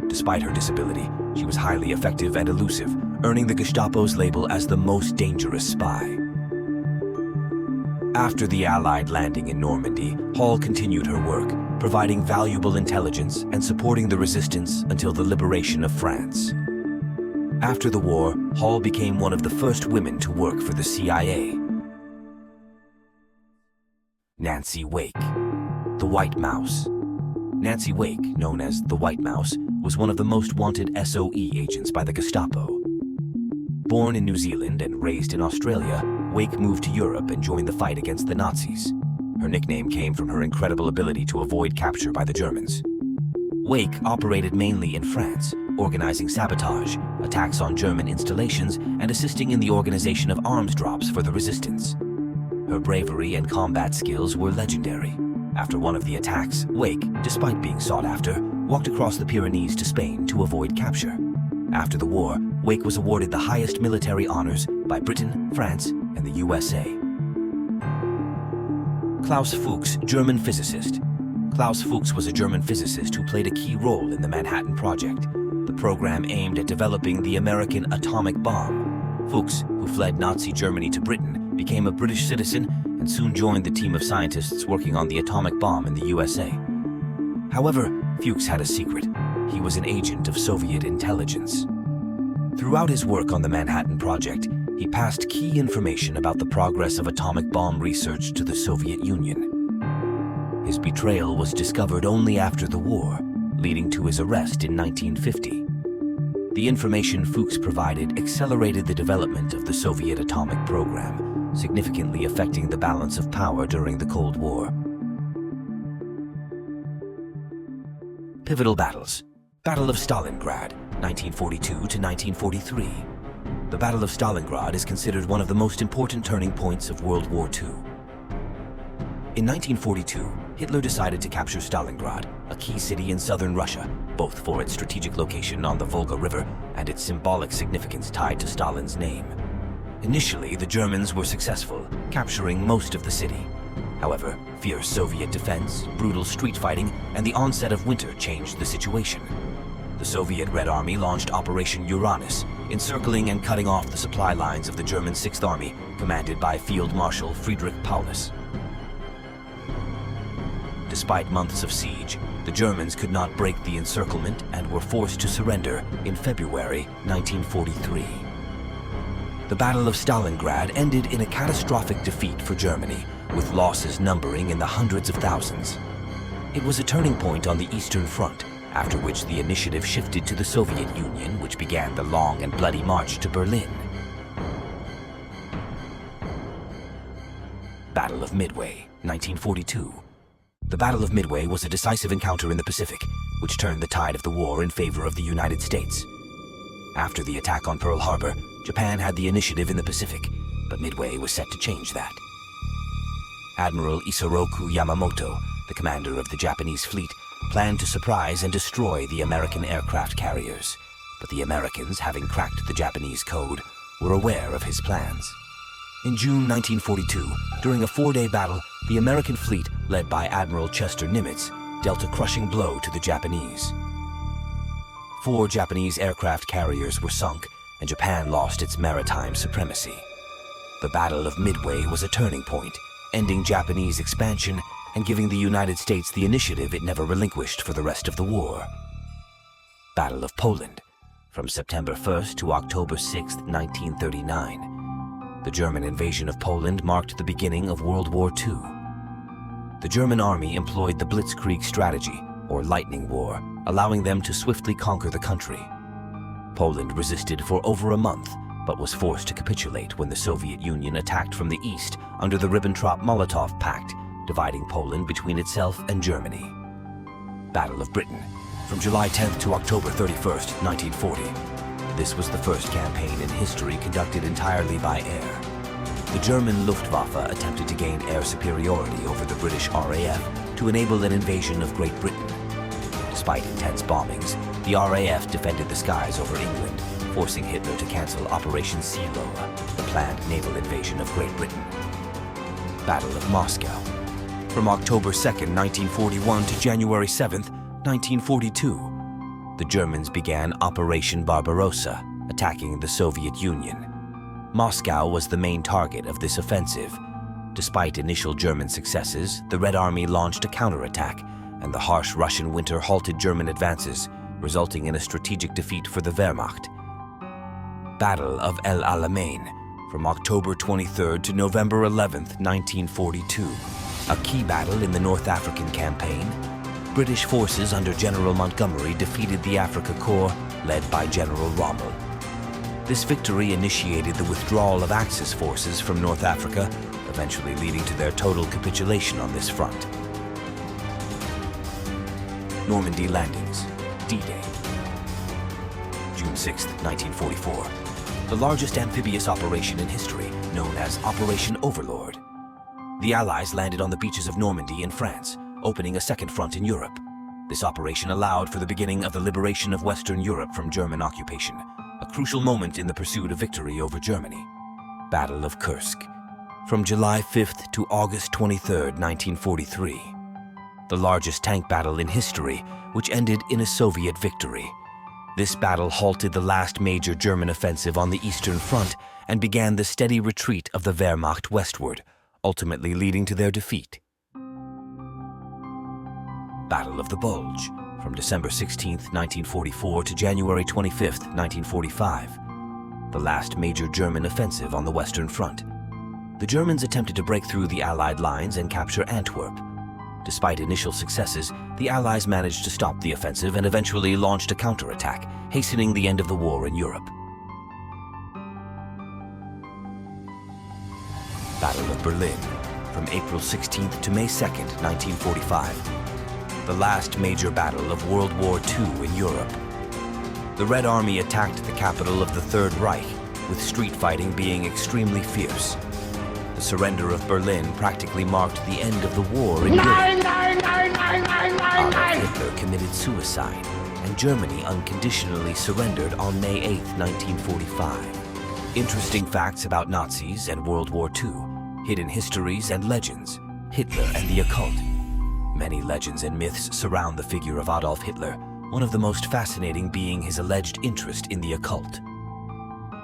[SPEAKER 1] Despite her disability, she was highly effective and elusive, earning the Gestapo's label as the most dangerous spy. After the Allied landing in Normandy, Hall continued her work, providing valuable intelligence and supporting the resistance until the liberation of France. After the war, Hall became one of the first women to work for the CIA. Nancy Wake. The White Mouse. Nancy Wake, known as the White Mouse, was one of the most wanted SOE agents by the Gestapo. Born in New Zealand and raised in Australia, Wake moved to Europe and joined the fight against the Nazis. Her nickname came from her incredible ability to avoid capture by the Germans. Wake operated mainly in France, organizing sabotage, attacks on German installations, and assisting in the organization of arms drops for the resistance. Her bravery and combat skills were legendary. After one of the attacks, Wake, despite being sought after, walked across the Pyrenees to Spain to avoid capture. After the war, Wake was awarded the highest military honors by Britain, France, and the USA. Klaus Fuchs, German physicist. Klaus Fuchs was a German physicist who played a key role in the Manhattan Project, the program aimed at developing the American atomic bomb. Fuchs, who fled Nazi Germany to Britain, became a British citizen and soon joined the team of scientists working on the atomic bomb in the USA. However, Fuchs had a secret. He was an agent of Soviet intelligence. Throughout his work on the Manhattan Project, he passed key information about the progress of atomic bomb research to the Soviet Union. His betrayal was discovered only after the war, leading to his arrest in 1950. The information Fuchs provided accelerated the development of the Soviet atomic program, significantly affecting the balance of power during the Cold War. Pivotal battles. Battle of Stalingrad, 1942 to 1943. The Battle of Stalingrad is considered one of the most important turning points of World War II. In 1942, Hitler decided to capture Stalingrad, a key city in southern Russia, both for its strategic location on the Volga River and its symbolic significance tied to Stalin's name. Initially, the Germans were successful, capturing most of the city. However, fierce Soviet defense, brutal street fighting, and the onset of winter changed the situation. The Soviet Red Army launched Operation Uranus, encircling and cutting off the supply lines of the German Sixth Army, commanded by Field Marshal Friedrich Paulus. Despite months of siege, the Germans could not break the encirclement and were forced to surrender in February 1943. The Battle of Stalingrad ended in a catastrophic defeat for Germany, with losses numbering in the hundreds of thousands. It was a turning point on the Eastern Front, after which the initiative shifted to the Soviet Union, which began the long and bloody march to Berlin. Battle of Midway, 1942. The Battle of Midway was a decisive encounter in the Pacific, which turned the tide of the war in favor of the United States. After the attack on Pearl Harbor, Japan had the initiative in the Pacific, but Midway was set to change that. Admiral Isoroku Yamamoto, the commander of the Japanese fleet, planned to surprise and destroy the American aircraft carriers, but the Americans, having cracked the Japanese code, were aware of his plans. In June 1942, during a 4-day battle, the American fleet, led by Admiral Chester Nimitz, dealt a crushing blow to the Japanese. 4 Japanese aircraft carriers were sunk, and Japan lost its maritime supremacy. The Battle of Midway was a turning point, ending Japanese expansion and giving the United States the initiative it never relinquished for the rest of the war. Battle of Poland, from September 1st to October 6, 1939. The German invasion of Poland marked the beginning of World War II. The German army employed the Blitzkrieg strategy, or lightning war, allowing them to swiftly conquer the country. Poland resisted for over a month, but was forced to capitulate when the Soviet Union attacked from the east under the Ribbentrop-Molotov Pact, dividing Poland between itself and Germany. Battle of Britain, from July 10th to October 31st, 1940. This was the first campaign in history conducted entirely by air. The German Luftwaffe attempted to gain air superiority over the British RAF to enable an invasion of Great Britain. Despite intense bombings, the RAF defended the skies over England, forcing Hitler to cancel Operation Silo, the planned naval invasion of Great Britain. Battle of Moscow, from October 2nd, 1941 to January 7th, 1942. The Germans began Operation Barbarossa, attacking the Soviet Union. Moscow was the main target of this offensive. Despite initial German successes, the Red Army launched a counterattack, and the harsh Russian winter halted German advances, resulting in a strategic defeat for the Wehrmacht. Battle of El Alamein, from October 23rd to November 11th, 1942. A key battle in the North African campaign, British forces under General Montgomery defeated the Afrika Korps led by General Rommel. This victory initiated the withdrawal of Axis forces from North Africa, eventually leading to their total capitulation on this front. Normandy landings, D-Day. June 6, 1944. The largest amphibious operation in history, known as Operation Overlord. The Allies landed on the beaches of Normandy in France, opening a second front in Europe. This operation allowed for the beginning of the liberation of Western Europe from German occupation, a crucial moment in the pursuit of victory over Germany. Battle of Kursk. From July 5th to August 23, 1943. The largest tank battle in history, which ended in a Soviet victory. This battle halted the last major German offensive on the Eastern Front and began the steady retreat of the Wehrmacht westward, ultimately leading to their defeat. Battle of the Bulge, from December 16, 1944 to January 25, 1945. The last major German offensive on the Western Front. The Germans attempted to break through the Allied lines and capture Antwerp. Despite initial successes, the Allies managed to stop the offensive and eventually launched a counterattack, hastening the end of the war in Europe. Battle of Berlin, from April 16th to May 2nd, 1945. The last major battle of World War II in Europe. The Red Army attacked the capital of the Third Reich, with street fighting being extremely fierce. The surrender of Berlin practically marked the end of the war in Europe. Adolf Hitler committed suicide, and Germany unconditionally surrendered on May 8, 1945. Interesting facts about Nazis and World War II, hidden histories and legends, Hitler and the occult. Many legends and myths surround the figure of Adolf Hitler, one of the most fascinating being his alleged interest in the occult.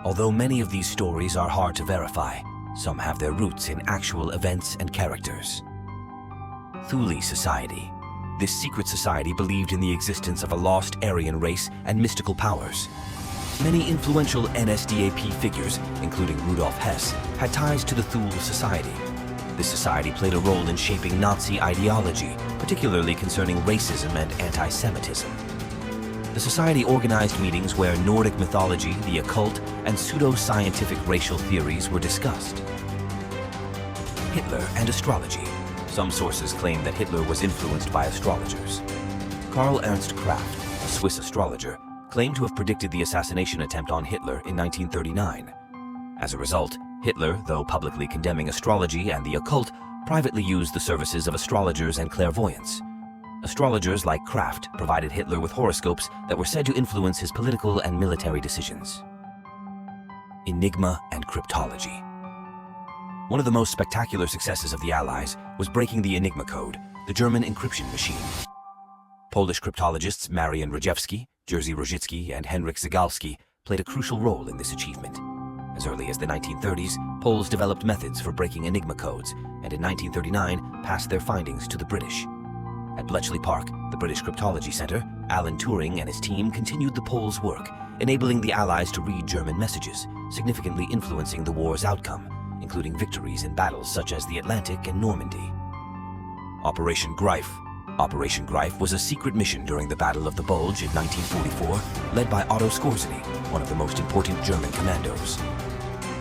[SPEAKER 1] Although many of these stories are hard to verify, some have their roots in actual events and characters. Thule Society. This secret society believed in the existence of a lost Aryan race and mystical powers. Many influential NSDAP figures, including Rudolf Hess, had ties to the Thule Society. This society played a role in shaping Nazi ideology, particularly concerning racism and anti-Semitism. The society organized meetings where Nordic mythology, the occult, and pseudo-scientific racial theories were discussed. Hitler and astrology. Some sources claim that Hitler was influenced by astrologers. Karl Ernst Kraft, a Swiss astrologer, claimed to have predicted the assassination attempt on Hitler in 1939. As a result, Hitler, though publicly condemning astrology and the occult, privately used the services of astrologers and clairvoyants. Astrologers like Kraft provided Hitler with horoscopes that were said to influence his political and military decisions. Enigma and cryptology. One of the most spectacular successes of the Allies was breaking the Enigma code, the German encryption machine. Polish cryptologists Marian Rejewski, Jerzy Rojicki, and Henryk Zygalski played a crucial role in this achievement. As early as the 1930s, Poles developed methods for breaking Enigma codes, and in 1939 passed their findings to the British. At Bletchley Park, the British Cryptology Center, Alan Turing and his team continued the Poles' work, enabling the Allies to read German messages, significantly influencing the war's outcome, including victories in battles such as the Atlantic and Normandy. Operation Greif. Operation Greif was a secret mission during the Battle of the Bulge in 1944, led by Otto Skorzeny, one of the most important German commandos.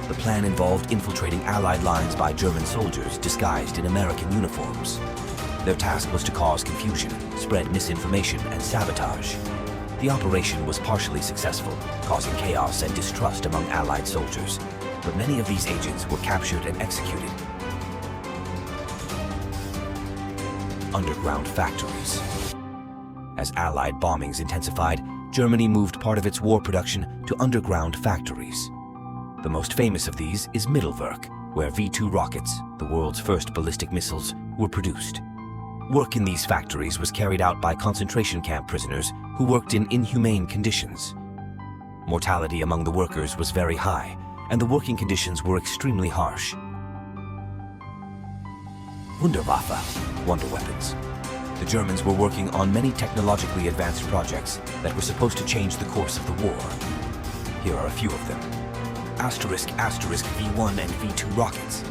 [SPEAKER 1] The plan involved infiltrating Allied lines by German soldiers disguised in American uniforms. Their task was to cause confusion, spread misinformation, and sabotage. The operation was partially successful, causing chaos and distrust among Allied soldiers, but many of these agents were captured and executed. Underground factories. As Allied bombings intensified, Germany moved part of its war production to underground factories. The most famous of these is Mittelwerk, where V-2 rockets, the world's first ballistic missiles, were produced. Work in these factories was carried out by concentration camp prisoners who worked in inhumane conditions. Mortality among the workers was very high, and the working conditions were extremely harsh. Wunderwaffe, wonder weapons. The Germans were working on many technologically advanced projects that were supposed to change the course of the war. Here are a few of them. **** V1 and V2 rockets.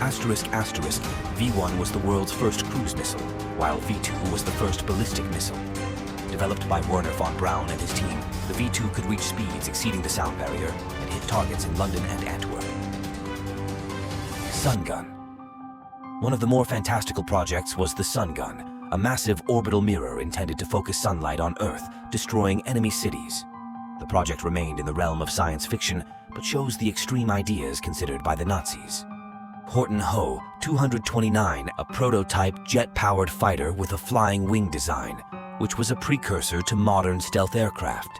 [SPEAKER 1] V-1 was the world's first cruise missile, while V-2 was the first ballistic missile. Developed by Werner von Braun and his team, the V-2 could reach speeds exceeding the sound barrier and hit targets in London and Antwerp. Sun Gun. One of the more fantastical projects was the Sun Gun, a massive orbital mirror intended to focus sunlight on Earth, destroying enemy cities. The project remained in the realm of science fiction, but shows the extreme ideas considered by the Nazis. Horton Ho 229, a prototype jet-powered fighter with a flying wing design, which was a precursor to modern stealth aircraft.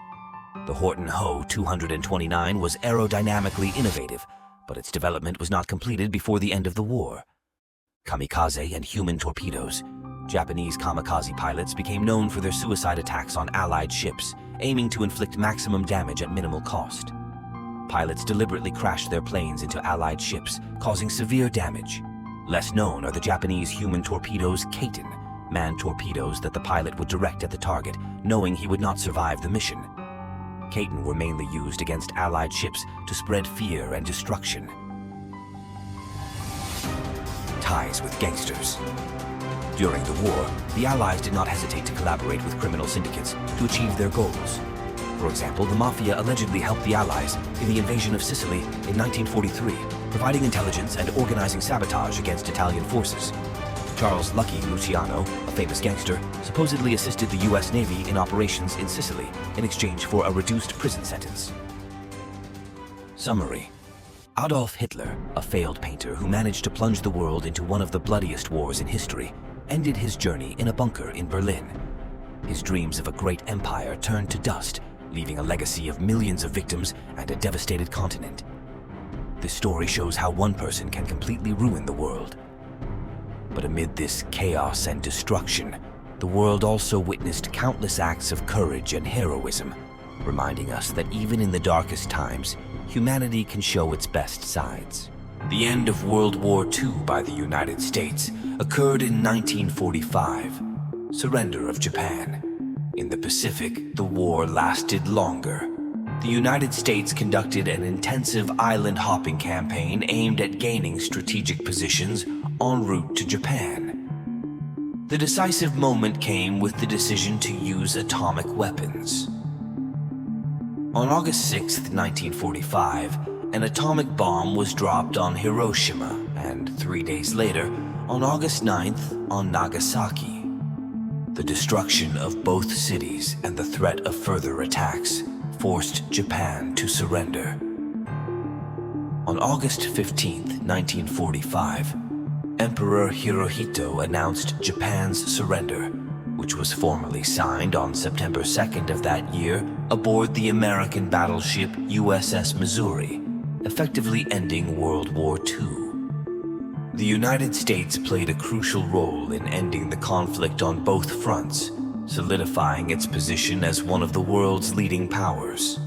[SPEAKER 1] The Horton Ho 229 was aerodynamically innovative, but its development was not completed before the end of the war. Kamikaze and human torpedoes. Japanese kamikaze pilots became known for their suicide attacks on Allied ships, aiming to inflict maximum damage at minimal cost. Pilots deliberately crashed their planes into Allied ships, causing severe damage. Less known are the Japanese human torpedoes Kaiten, manned torpedoes that the pilot would direct at the target, knowing he would not survive the mission. Kaiten were mainly used against Allied ships to spread fear and destruction. Ties with gangsters. During the war, the Allies did not hesitate to collaborate with criminal syndicates to achieve their goals. For example, the Mafia allegedly helped the Allies in the invasion of Sicily in 1943, providing intelligence and organizing sabotage against Italian forces. Charles Lucky Luciano, a famous gangster, supposedly assisted the U.S. Navy in operations in Sicily in exchange for a reduced prison sentence. Summary. Adolf Hitler, a failed painter who managed to plunge the world into one of the bloodiest wars in history, ended his journey in a bunker in Berlin. His dreams of a great empire turned to dust, leaving a legacy of millions of victims and a devastated continent. This story shows how one person can completely ruin the world. But amid this chaos and destruction, the world also witnessed countless acts of courage and heroism, reminding us that even in the darkest times, humanity can show its best sides. The end of World War II by the United States occurred in 1945. Surrender of Japan. In the Pacific, the war lasted longer. The United States conducted an intensive island-hopping campaign aimed at gaining strategic positions en route to Japan. The decisive moment came with the decision to use atomic weapons. On August 6, 1945, an atomic bomb was dropped on Hiroshima, and 3 days later, on August 9th, on Nagasaki. The destruction of both cities and the threat of further attacks forced Japan to surrender. On August 15, 1945, Emperor Hirohito announced Japan's surrender, which was formally signed on September 2nd of that year aboard the American battleship USS Missouri, effectively ending World War II. The United States played a crucial role in ending the conflict on both fronts, solidifying its position as one of the world's leading powers.